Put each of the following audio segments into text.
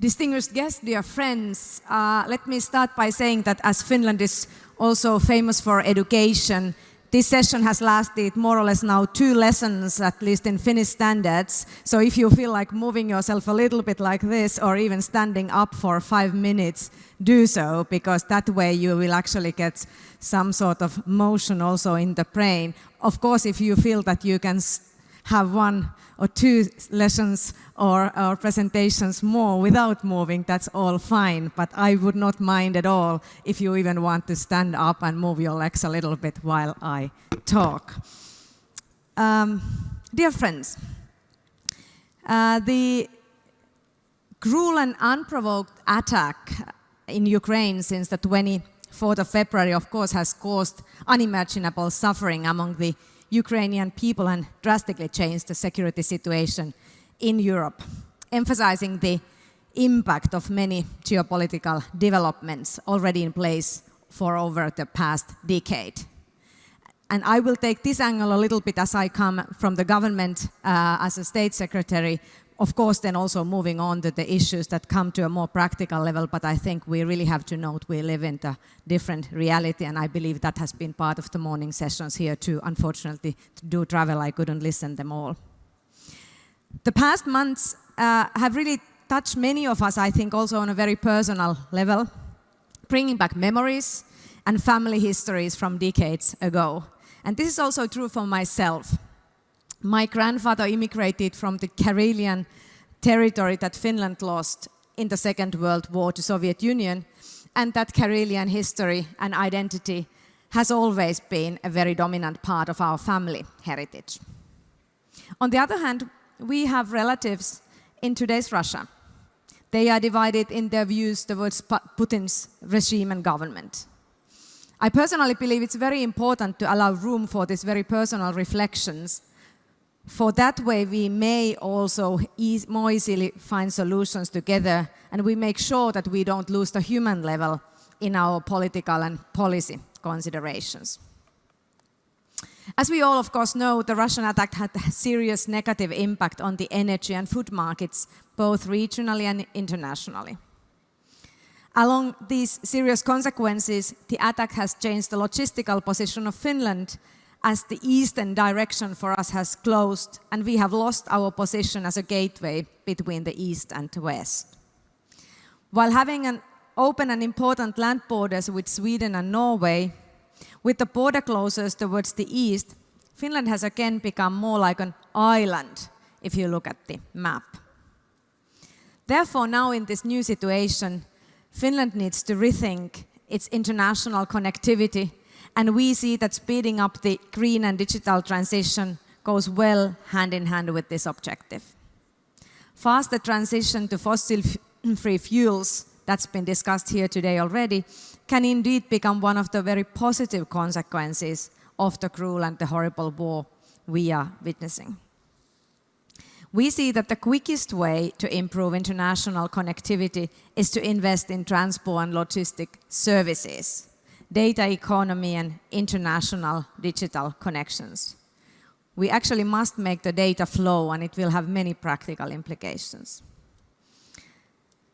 Distinguished guests, dear friends, let me start by saying that as Finland is also famous for education, this session has lasted more or less now 2 lessons, at least in Finnish standards. So if you feel like moving yourself a little bit like this, or even standing up for 5 minutes, do so, because that way you will actually get some sort of motion also in the brain. Of course, if you feel that you can have 1 or 2 lessons or presentations more without moving, that's all fine. But I would not mind at all if you even want to stand up and move your legs a little bit while I talk. Dear friends, the cruel and unprovoked attack in Ukraine since the 24th of February, of course, has caused unimaginable suffering among the Ukrainian people and drastically changed the security situation in Europe, emphasizing the impact of many geopolitical developments already in place for over the past decade. And I will take this angle a little bit as I come from the government as a state secretary, of course then also moving on to the issues that come to a more practical level, but I think we really have to note we live in a different reality, and I believe that has been part of the morning sessions here too. Unfortunately, to do travel, I couldn't listen them all. The past months have really touched many of us, I think, also on a very personal level, bringing back memories and family histories from decades ago. And this is also true for myself. My grandfather immigrated from the Karelian territory that Finland lost in the Second World War to Soviet Union, and that Karelian history and identity has always been a very dominant part of our family heritage. On the other hand, we have relatives in today's Russia. They are divided in their views towards Putin's regime and government. I personally believe it's very important to allow room for these very personal reflections, for that way we may also more easily find solutions together, and we make sure that we don't lose the human level in our political and policy considerations. As we all of course know, the Russian attack had a serious negative impact on the energy and food markets, both regionally and internationally. Along these serious consequences, the attack has changed the logistical position of Finland, as the eastern direction for us has closed, and we have lost our position as a gateway between the east and the west. While having an open and important land borders with Sweden and Norway, with the border closures towards the east, Finland has again become more like an island, if you look at the map. Therefore, now in this new situation, Finland needs to rethink its international connectivity, and we see that speeding up the green and digital transition goes well hand in hand with this objective. Faster transition to fossil-free fuels, that's been discussed here today already, can indeed become one of the very positive consequences of the cruel and the horrible war we are witnessing. We see that the quickest way to improve international connectivity is to invest in transport and logistic services, data economy and international digital connections. We actually must make the data flow, and it will have many practical implications.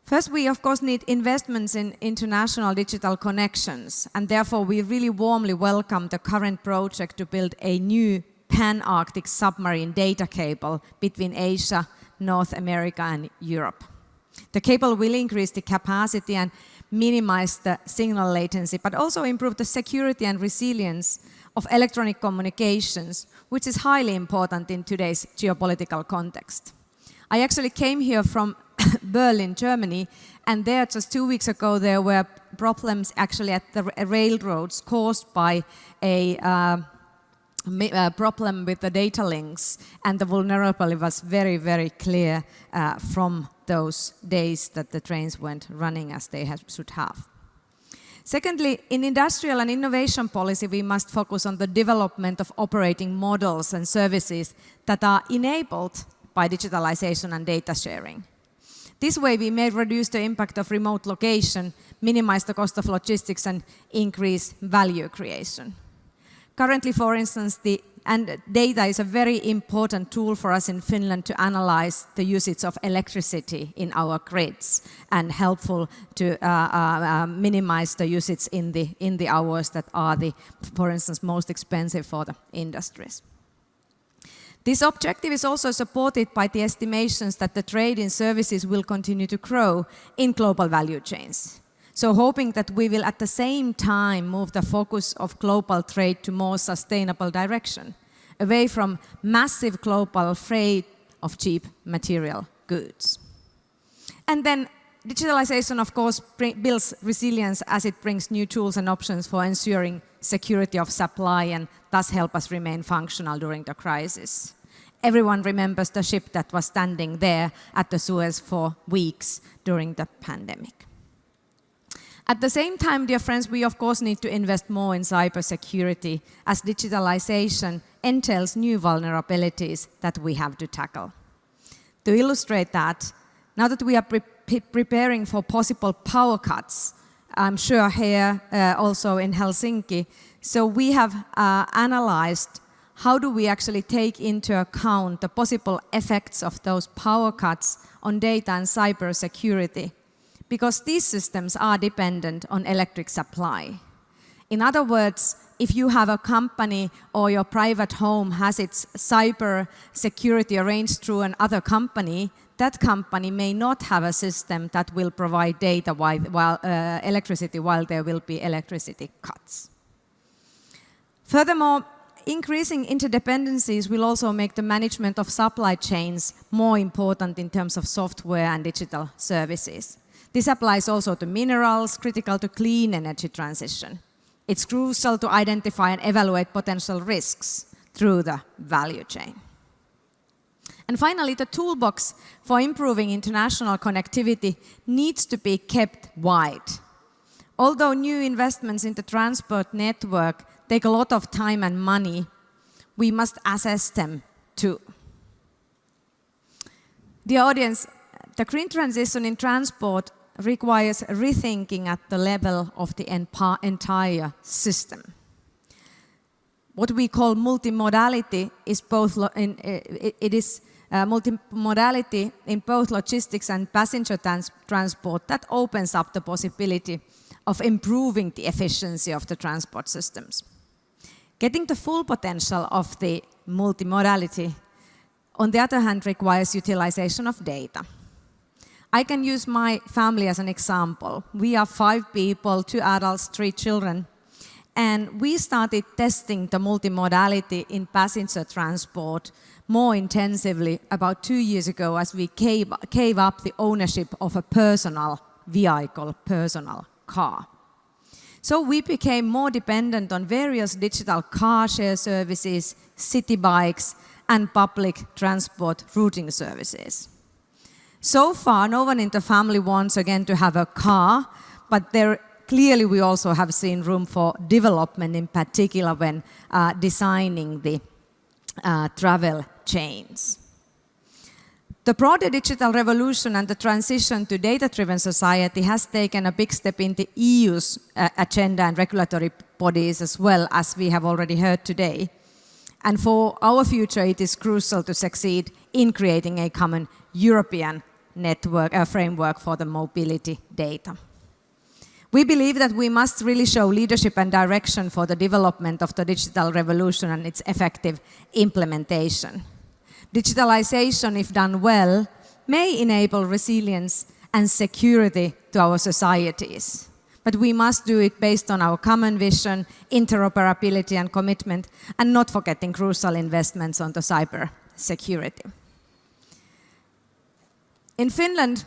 First, we of course need investments in international digital connections, and therefore we really warmly welcome the current project to build a new pan-Arctic submarine data cable between Asia, North America and Europe. The cable will increase the capacity and minimize the signal latency, but also improve the security and resilience of electronic communications, which is highly important in today's geopolitical context. I actually came here from Berlin, Germany, and there just 2 weeks ago there were problems actually at the railroads caused by a problem with the data links, and the vulnerability was very, very clear from those days that the trains weren't running as they should have. Secondly, in industrial and innovation policy, we must focus on the development of operating models and services that are enabled by digitalization and data sharing. This way, we may reduce the impact of remote location, minimize the cost of logistics, and increase value creation. Currently, for instance, the and data is a very important tool for us in Finland to analyze the usage of electricity in our grids and helpful to minimize the usage in the hours that are for instance, most expensive for the industries. This objective is also supported by the estimations that the trade in services will continue to grow in global value chains. So hoping that we will at the same time move the focus of global trade to more sustainable direction, away from massive global freight of cheap material goods. And then digitalization, of course, builds resilience as it brings new tools and options for ensuring security of supply and thus help us remain functional during the crisis. Everyone remembers the ship that was standing there at the Suez for weeks during the pandemic. At the same time, dear friends, we of course need to invest more in cybersecurity as digitalization entails new vulnerabilities that we have to tackle. To illustrate that, now that we are preparing for possible power cuts, I'm sure here also in Helsinki, so we have analyzed how do we actually take into account the possible effects of those power cuts on data and cybersecurity, because these systems are dependent on electric supply. In other words, if you have a company or your private home has its cyber security arranged through another company, that company may not have a system that will provide data electricity while there will be electricity cuts. Furthermore, increasing interdependencies will also make the management of supply chains more important in terms of software and digital services. This applies also to minerals, critical to clean energy transition. It's crucial to identify and evaluate potential risks through the value chain. And finally, the toolbox for improving international connectivity needs to be kept wide. Although new investments in the transport network take a lot of time and money, we must assess them too. Dear audience, the green transition in transport requires rethinking at the level of the entire system. What we call multimodality is multimodality in both logistics and passenger transport that opens up the possibility of improving the efficiency of the transport systems. Getting the full potential of the multimodality, on the other hand, requires utilization of data. I can use my family as an example. We are 5 people, 2 adults, 3 children, and we started testing the multimodality in passenger transport more intensively about 2 years ago as we gave up the ownership of a personal vehicle, personal car. So we became more dependent on various digital car share services, city bikes, and public transport routing services. So far, no one in the family wants again to have a car, but clearly we also have seen room for development, in particular when designing the travel chains. The broader digital revolution and the transition to data-driven society has taken a big step in the EU's agenda and regulatory bodies as well, as we have already heard today. And for our future, it is crucial to succeed in creating a common European framework for the mobility data. We believe that we must really show leadership and direction for the development of the digital revolution and its effective implementation. Digitalization, if done well, may enable resilience and security to our societies. But we must do it based on our common vision, interoperability and commitment, and not forgetting crucial investments on the cyber security. In Finland,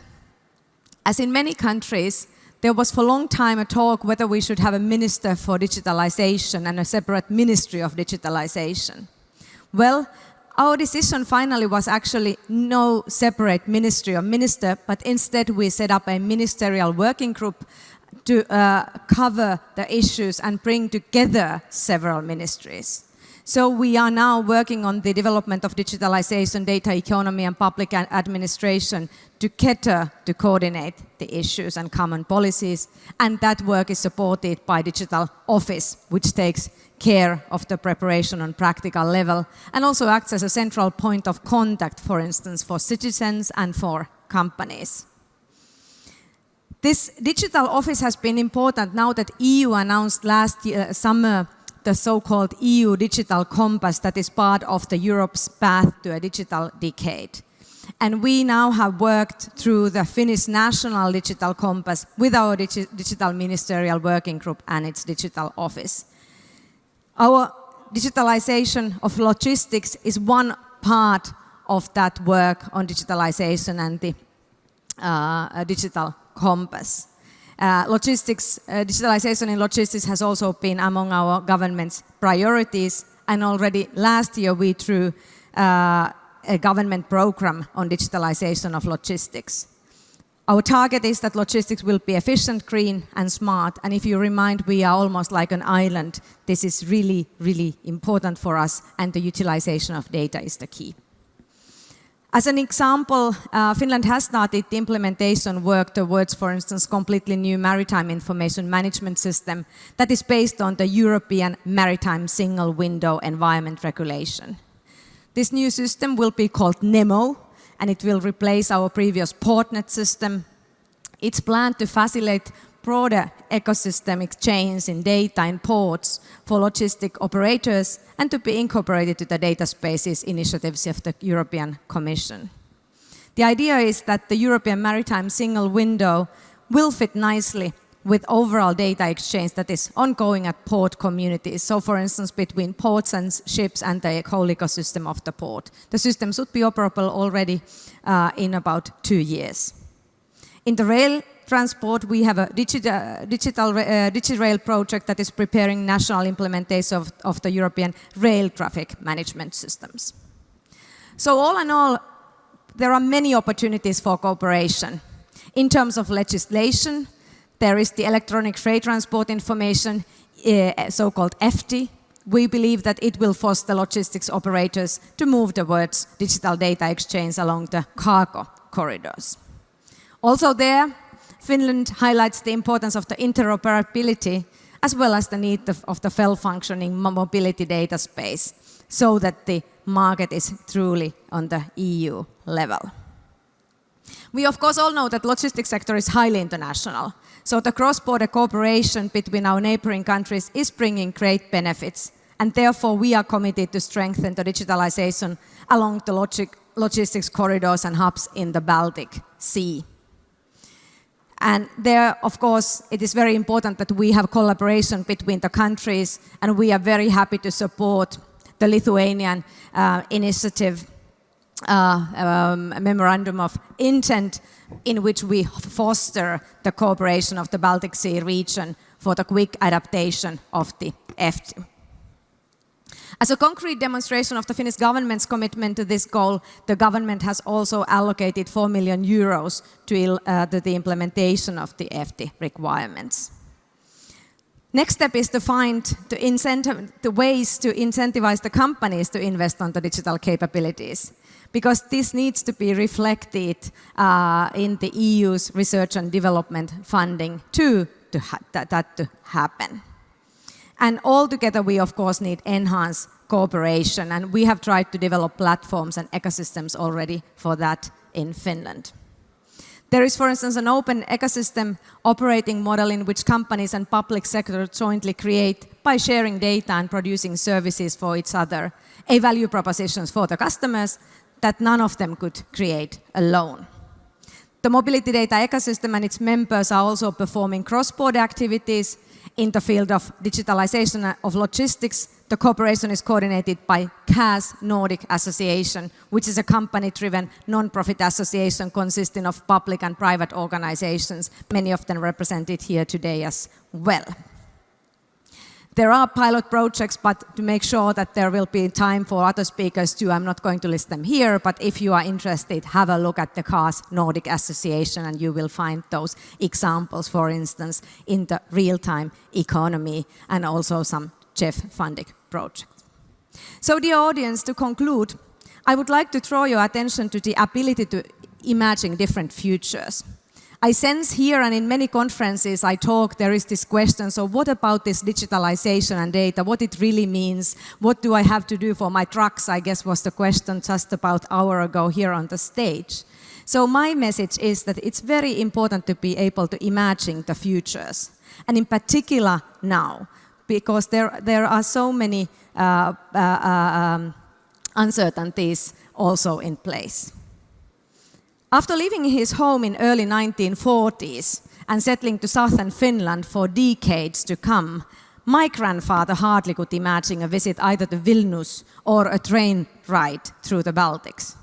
as in many countries, there was for a long time a talk whether we should have a minister for digitalization and a separate ministry of digitalization. Well, our decision finally was actually no separate ministry or minister, but instead we set up a ministerial working group to cover the issues and bring together several ministries. So we are now working on the development of digitalization, data economy and public administration together to coordinate the issues and common policies. And that work is supported by Digital Office, which takes care of the preparation on practical level and also acts as a central point of contact, for instance, for citizens and for companies. This Digital Office has been important now that EU announced last summer the so-called EU Digital Compass that is part of the Europe's path to a digital decade. And we now have worked through the Finnish National Digital Compass with our Digital Ministerial Working Group and its Digital Office. Our digitalization of logistics is one part of that work on digitalization and the Digital Compass. Digitalization in logistics has also been among our government's priorities, and already last year we drew a government program on digitalization of logistics. Our target is that logistics will be efficient, green and smart, and if you remind, we are almost like an island. This is really, really important for us, and the utilization of data is the key. As an example, Finland has started the implementation work towards, for instance, completely new maritime information management system that is based on the European Maritime Single Window Environment Regulation. This new system will be called NEMO, and it will replace our previous PortNet system. It's planned to facilitate broader ecosystem exchange in data in ports for logistic operators and to be incorporated to the data spaces initiatives of the European Commission. The idea is that the European Maritime Single Window will fit nicely with overall data exchange that is ongoing at port communities. So for instance, between ports and ships and the whole ecosystem of the port. The system should be operable already in about 2 years. In the rail transport, we have a DigiRail project that is preparing national implementation of the European rail traffic management systems. So all in all, there are many opportunities for cooperation. In terms of legislation, there is the electronic freight transport information, so-called EFTI. We believe that it will foster logistics operators to move towards digital data exchange along the cargo corridors. Also there, Finland highlights the importance of the interoperability as well as the need of the well-functioning mobility data space so that the market is truly on the EU level. We of course all know that the logistics sector is highly international, so the cross-border cooperation between our neighboring countries is bringing great benefits, and therefore we are committed to strengthen the digitalization along the logistics corridors and hubs in the Baltic Sea. And there, of course, it is very important that we have collaboration between the countries, and we are very happy to support the Lithuanian initiative memorandum of intent in which we foster the cooperation of the Baltic Sea region for the quick adaptation of the EFTI. As a concrete demonstration of the Finnish government's commitment to this goal, the government has also allocated 4 million euros to the implementation of the EFTI requirements. Next step is to find the ways to incentivize the companies to invest on the digital capabilities, because this needs to be reflected in the EU's research and development funding to happen. And altogether, we of course need enhanced cooperation, and we have tried to develop platforms and ecosystems already for that in Finland. There is, for instance, an open ecosystem operating model in which companies and public sector jointly create, by sharing data and producing services for each other, a value propositions for the customers that none of them could create alone. The mobility data ecosystem and its members are also performing cross-border activities in the field of digitalization of logistics. The cooperation is coordinated by CAS Nordic Association, which is a company-driven non-profit association consisting of public and private organizations, many of them represented here today as well. There are pilot projects, but to make sure that there will be time for other speakers too, I'm not going to list them here, but if you are interested, have a look at the CAS Nordic Association and you will find those examples, for instance, in the real-time economy and also some GEF funding projects. So dear audience, to conclude, I would like to draw your attention to the ability to imagine different futures. I sense here and in many conferences I talk, there is this question, so what about this digitalization and data, what it really means, what do I have to do for my trucks, I guess was the question just about an hour ago here on the stage. So my message is that it's very important to be able to imagine the futures, and in particular now, because there are so many uncertainties also in place. After leaving his home in early 1940s and settling to southern Finland for decades to come, my grandfather hardly could imagine a visit either to Vilnius or a train ride through the Baltics.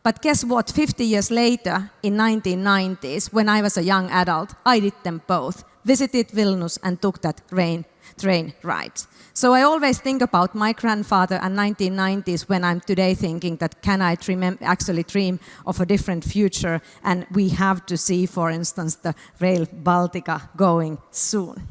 But guess what? 50 years later, in 1990s, when I was a young adult, I did them both, visited Vilnius and took that train ride. So I always think about my grandfather and 1990s when I'm today thinking that can I actually dream of a different future, and we have to see, for instance, the Rail Baltica going soon.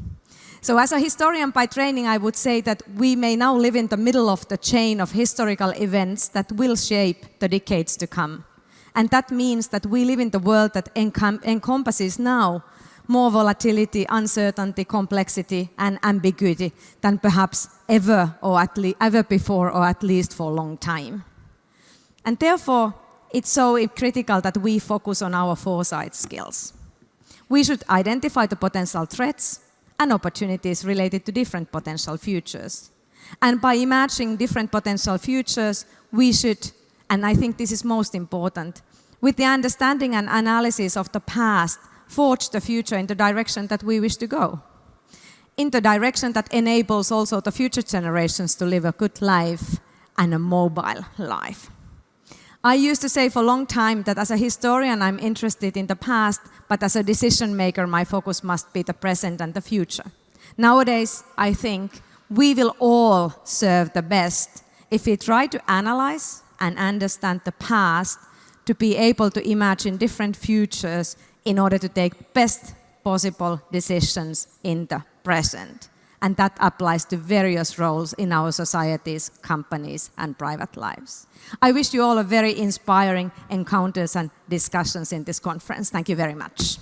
So as a historian by training, I would say that we may now live in the middle of the chain of historical events that will shape the decades to come. And that means that we live in the world that encompasses now more volatility, uncertainty, complexity, and ambiguity than perhaps ever before, or at least for a long time. And therefore, it's so critical that we focus on our foresight skills. We should identify the potential threats and opportunities related to different potential futures. And by imagining different potential futures, we should, and I think this is most important, with the understanding and analysis of the past, forge the future in the direction that we wish to go, in the direction that enables also the future generations to live a good life and a mobile life. I used to say for a long time that as a historian I'm interested in the past, but as a decision maker my focus must be the present and the future. Nowadays I think we will all serve the best if we try to analyze and understand the past to be able to imagine different futures in order to take best possible decisions in the present. And that applies to various roles in our societies, companies, and private lives. I wish you all a very inspiring encounters and discussions in this conference. Thank you very much.